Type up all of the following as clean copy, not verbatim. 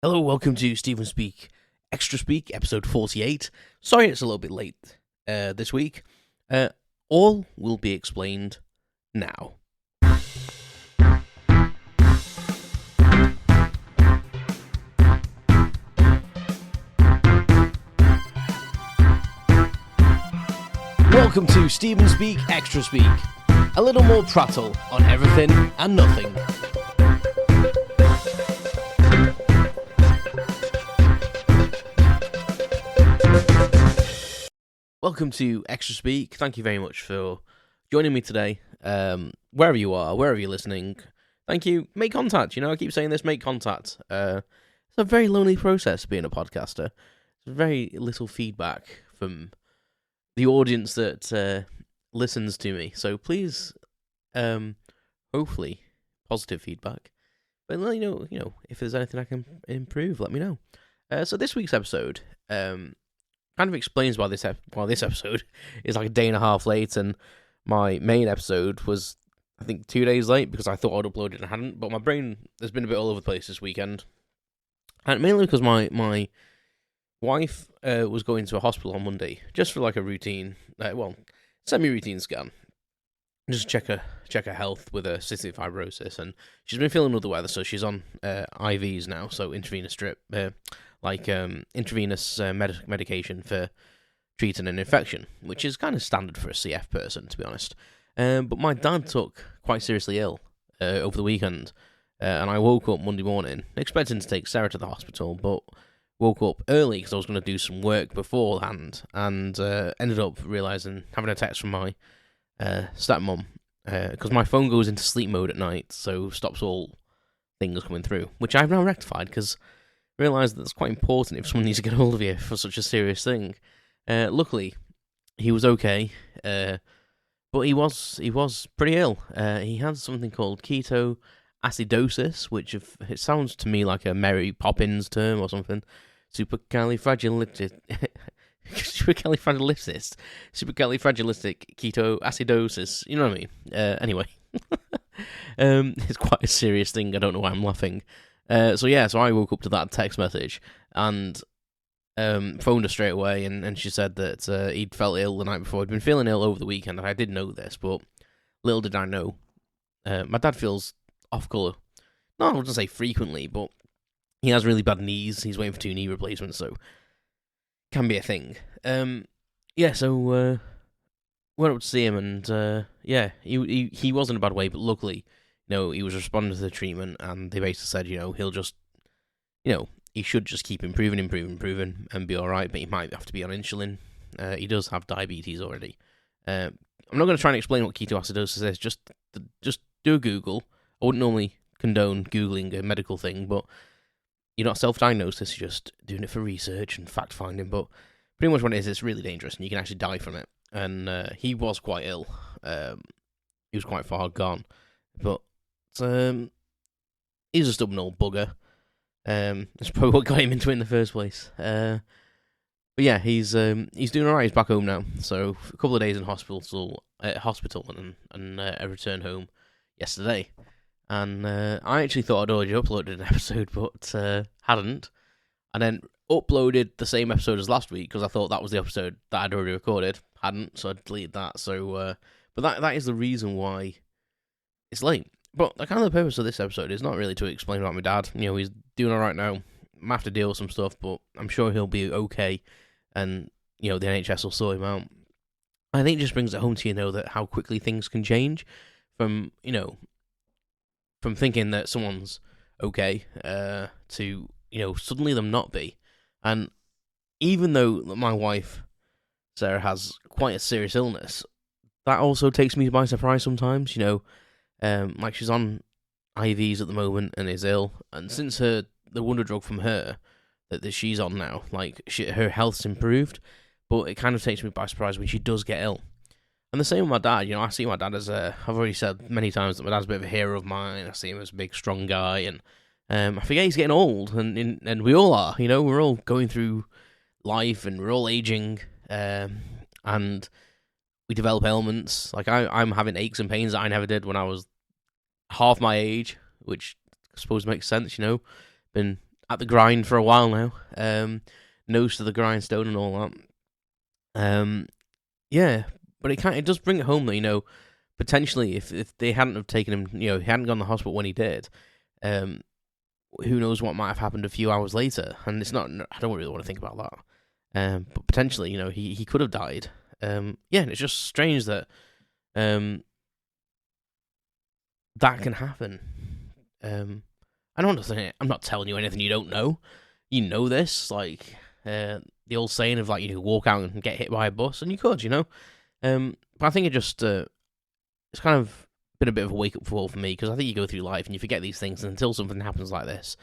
Hello, welcome to Xtra Speak, Xtra Speak, episode 48. Sorry it's a little bit late this week. All will be explained now. Welcome to Stephen Speak, Xtra Speak. A little more prattle on everything and nothing. Welcome to Xtra Speak. Thank you very much for joining me today. Wherever you are, wherever you're listening, thank you. Make contact. I keep saying this, make contact. It's a very lonely process being a podcaster. There's very little feedback from the audience that listens to me. So please, hopefully, positive feedback. But let me know, if there's anything I can improve, let me know. So this week's episode, kind of explains why this episode is like a day and a half late, and my main episode was, I think, 2 days late because I thought I'd upload it and I hadn't. But my brain has been a bit all over the place this weekend, and mainly because my wife was going to a hospital on Monday just for like a routine, semi-routine scan, just check her health with her cystic fibrosis, and she's been feeling under the weather, so she's on IVs now, so intravenous drip. Intravenous medication for treating an infection, which is kind of standard for a CF person, to be honest. But my dad took quite seriously ill over the weekend, and I woke up Monday morning expecting to take Sarah to the hospital, but woke up early because I was going to do some work beforehand, and ended up realising, having a text from my stepmom, because my phone goes into sleep mode at night, so stops all things coming through, which I've now rectified because realised that it's quite important if someone needs to get hold of you for such a serious thing. Luckily, he was okay, but he was pretty ill. He had something called ketoacidosis, which it sounds to me like a Mary Poppins term or something. Supercalifragilistic ketoacidosis. You know what I mean? Anyway, it's quite a serious thing. I don't know why I'm laughing. So I woke up to that text message and phoned her straight away, and she said that he'd felt ill the night before. He'd been feeling ill over the weekend, and I did know this, but little did I know. My dad feels off colour. Not, I wouldn't say frequently, but he has really bad knees. He's waiting for 2 knee replacements, so can be a thing. So went up to see him, and he was in a bad way, but luckily, he was responding to the treatment, and they basically said, he'll just, he should just keep improving, and be alright, but he might have to be on insulin. He does have diabetes already. I'm not going to try and explain what ketoacidosis is, just do a Google. I wouldn't normally condone Googling a medical thing, but you're not self-diagnosed, you're just doing it for research and fact-finding, but pretty much what it is, it's really dangerous, and you can actually die from it, and he was quite ill. He was quite far gone, but he's a stubborn old bugger. That's probably what got him into it in the first place. But yeah, he's doing alright. He's back home now. So a couple of days in hospital, and I returned home yesterday. And I actually thought I'd already uploaded an episode, but hadn't. And then uploaded the same episode as last week because I thought that was the episode that I'd already recorded. Hadn't, so I deleted that. So, but that is the reason why it's late. But the purpose of this episode is not really to explain about my dad. He's doing alright now. I have to deal with some stuff, but I'm sure he'll be okay. And, the NHS will sort him out. I think it just brings it home to that how quickly things can change from thinking that someone's okay to, suddenly them not be. And even though my wife, Sarah, has quite a serious illness, that also takes me by surprise sometimes, she's on IVs at the moment and is ill, and since the wonder drug from her that she's on now, her health's improved, but it kind of takes me by surprise when she does get ill. And the same with my dad. I see my dad as I've already said many times that my dad's a bit of a hero of mine. I see him as a big, strong guy, and I forget he's getting old, and we all are. We're all going through life, and we're all aging, and we develop ailments. I'm having aches and pains that I never did when I was half my age, which I suppose makes sense, Been at the grind for a while now. Nose to the grindstone and all that. Yeah, but it does bring it home that potentially if they hadn't have taken him, he hadn't gone to the hospital when he did. Who knows what might have happened a few hours later? And it's not. I don't really want to think about that. But potentially, he could have died. And it's just strange that that can happen. I'm not telling you anything you don't know. You know this, like the old saying of walk out and get hit by a bus, and you could, But I think it just it's kind of been a bit of a wake up call for me, because I think you go through life and you forget these things, and until something happens like this,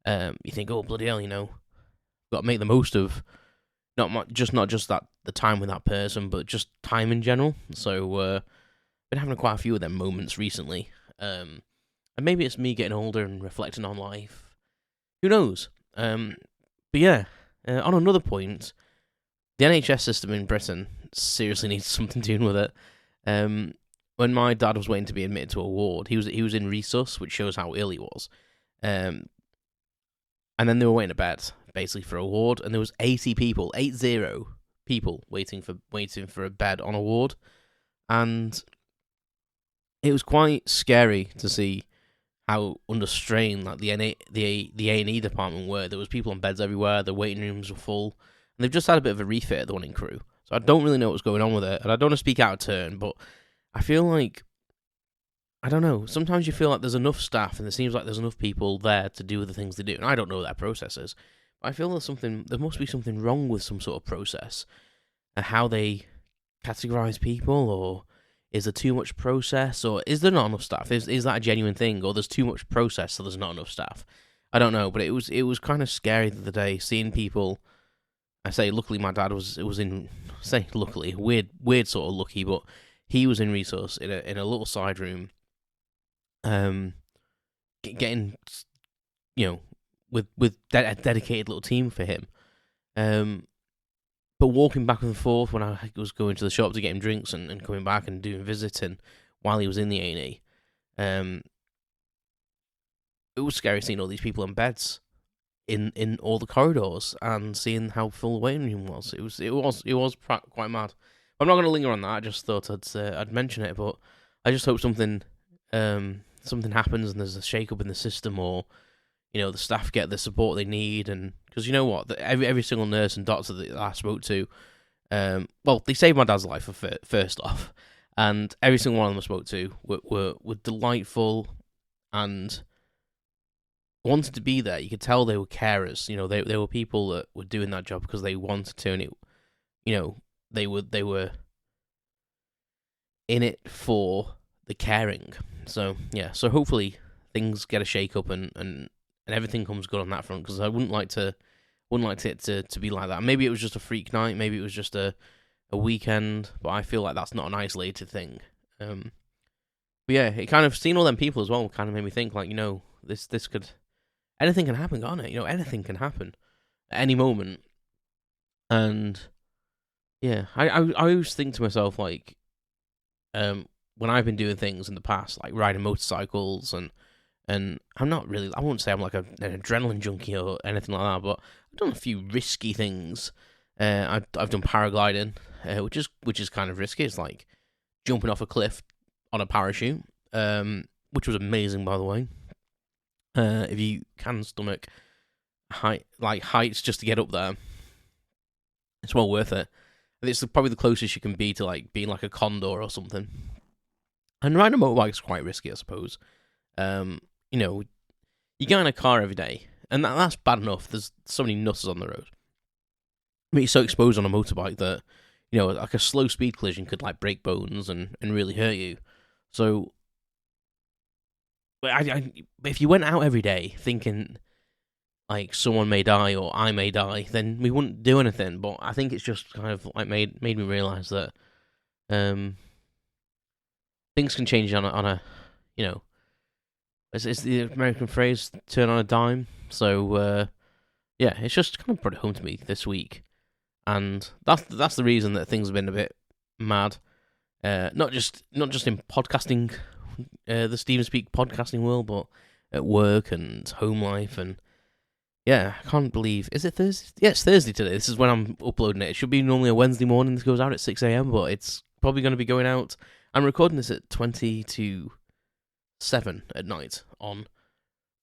you think, oh bloody hell, got to make the most of not just that the time with that person, but just time in general. So been having quite a few of them moments recently. And maybe it's me getting older and reflecting on life. Who knows? But yeah, on another point, the NHS system in Britain seriously needs something doing with it. When my dad was waiting to be admitted to a ward, he was in resus, which shows how ill he was. And then they were waiting to bed, basically, for a ward, and there was 80 people waiting for a bed on a ward, and it was quite scary to see how under strain the A&E department were. There was people on beds everywhere. The waiting rooms were full, and they've just had a bit of a refit at the one in Crewe. So I don't really know what's going on with it, and I don't want to speak out of turn, but I feel like, I don't know, sometimes you feel like there's enough staff and it seems like there's enough people there to do the things they do, and I don't know what that process is, but I feel there must be something wrong with some sort of process, and how they categorise people, or is there too much process, or is there not enough staff? Is that a genuine thing, or there's too much process so there's not enough staff? I don't know, but it was kind of scary the other day, seeing people. I say, luckily my dad was in, say luckily, weird sort of lucky, but he was in resource in a little side room, getting, with a dedicated little team for him, but walking back and forth when I was going to the shop to get him drinks and coming back and doing visiting while he was in the A&E, it was scary seeing all these people in beds in all the corridors and seeing how full the waiting room was. It was quite mad. I'm not going to linger on that. I just thought I'd mention it, but I just hope something happens and there's a shake-up in the system, or the staff get the support they need. And because you know what, every single nurse and doctor that I spoke to, they saved my dad's life first off, and every single one of them I spoke to were delightful and wanted to be there. You could tell they were carers. They were people that were doing that job because they wanted to, and they were in it for the caring. So yeah, so hopefully things get a shake up and everything comes good on that front, because I wouldn't like it to be like that. Maybe it was just a freak night, maybe it was just a weekend, but I feel like that's not an isolated thing. But yeah, it kind of, seeing all them people as well kind of made me think, like, this could, anything can happen, can't it? Anything can happen at any moment. And yeah, I always think to myself, like, when I've been doing things in the past, like riding motorcycles, and I'm not really, I won't say I'm like an adrenaline junkie or anything like that, but I've done a few risky things. I've done paragliding, which is kind of risky. It's like jumping off a cliff on a parachute, which was amazing, by the way. If you can stomach heights just to get up there, it's well worth it. It's probably the closest you can be to like being like a condor or something. And riding a motorbike is quite risky, I suppose. You get in a car every day, and that's bad enough. There's so many nutters on the road. But you're so exposed on a motorbike that, like a slow speed collision could like break bones and really hurt you. So, if you went out every day thinking like someone may die or I may die, then we wouldn't do anything. But I think it's just kind of like made me realise that things can change on a it's the American phrase, turn on a dime. So yeah, it's just kind of brought it home to me this week, and that's the reason that things have been a bit mad. Not just in podcasting, the Xtra Speak podcasting world, but at work and home life, and Yeah, I can't believe... Is it Thursday? Yeah, it's Thursday today. This is when I'm uploading it. It should be normally a Wednesday morning. This goes out at 6 a.m, but it's probably going to be going out... I'm recording this at 20 to 7 at night on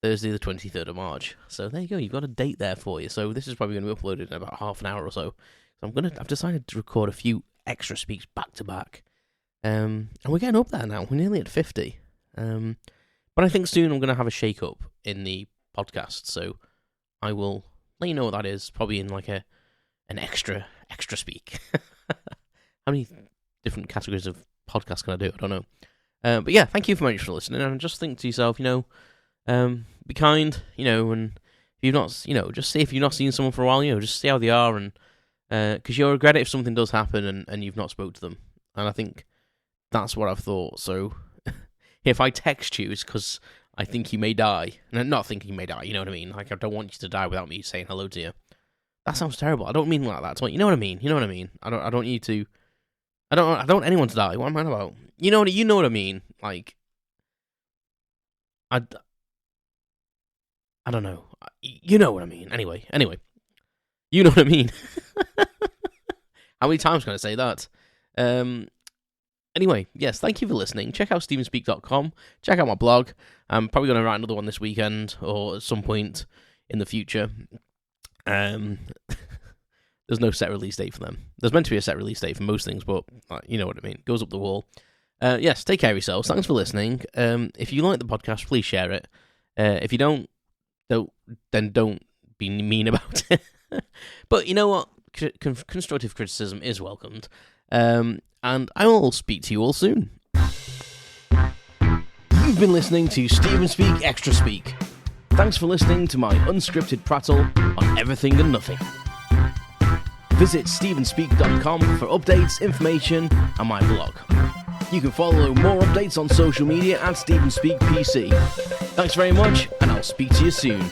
Thursday the 23rd of March. So there you go. You've got a date there for you. So this is probably going to be uploaded in about half an hour or so. So I've decided to record a few extra speaks back to back. And we're getting up there now. We're nearly at 50. But I think soon I'm going to have a shake-up in the podcast. So... I will let you know what that is, probably in like an extra speak. How many different categories of podcasts can I do? I don't know. But yeah, thank you very much for listening. And just think to yourself, be kind, and if you've not, just say if you've not seen someone for a while, just see how they are, and because you'll regret it if something does happen and you've not spoke to them. And I think that's what I've thought. So if I text you, it's because I think you may die. And not thinking you may die, you know what I mean? Like, I don't want you to die without me saying hello to you. That sounds terrible. I don't mean like that. You know what I mean? I don't want you to... I don't want anyone to die. What am I about? You know what I mean? Like... I don't know. You know what I mean. Anyway. You know what I mean. How many times can I say that? Anyway, yes, thank you for listening. Check out stevenspeak.com. Check out my blog. I'm probably going to write another one this weekend or at some point in the future. There's no set release date for them. There's meant to be a set release date for most things, but you know what I mean. It goes up the wall. Yes, take care of yourselves. Thanks for listening. If you like the podcast, please share it. If you don't be mean about it. But you know what? Constructive criticism is welcomed. And I will speak to you all soon. You've been listening to Steven Speak Xtra Speak. Thanks for listening to my unscripted prattle on everything and nothing. Visit stevenspeak.com for updates, information, and my blog. You can follow more updates on social media at StevenSpeakPC. Thanks very much, and I'll speak to you soon.